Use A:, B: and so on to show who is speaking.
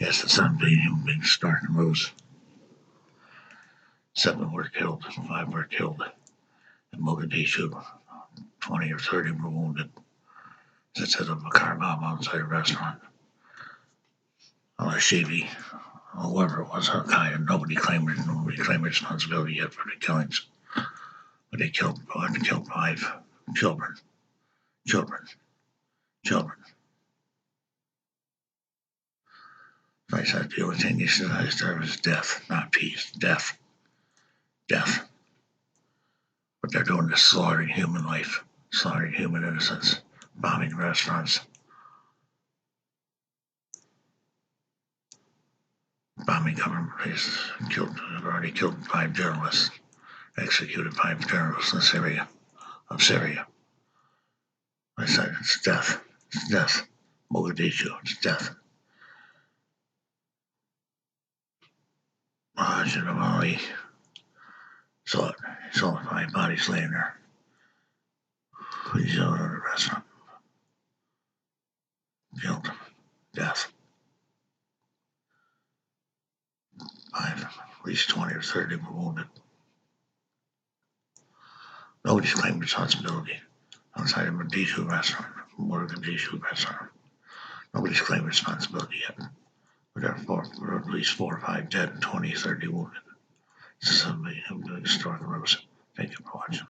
A: Yes, the sun being stark and rose. 7 were killed, 5 were killed. In Mogadishu, 20 or 30 were wounded. As I set up a car bomb outside a restaurant. Al-Shivi, whoever it was, Al-Qaeda, nobody claimed responsibility yet for the killings. But they killed 5 children. Children. I said the only thing he said there is death, not peace. Death. But they're doing this, slaughtering human life, slaughtering human innocents, bombing restaurants, bombing government places. Have already killed 5 journalists, executed 5 journalists in Syria. I said it's death. Mogadishu, it's death. Somali saw 5 bodies laying there. He's in a restaurant. Killed. Death. 5, at least 20 or 30 were wounded. Nobody's claimed responsibility outside of Mogadishu restaurant. Nobody's claimed responsibility yet. But there are at least 4 or 5 dead and 20, 30 wounded. This is somebody who doing historical rose. Thank you for watching.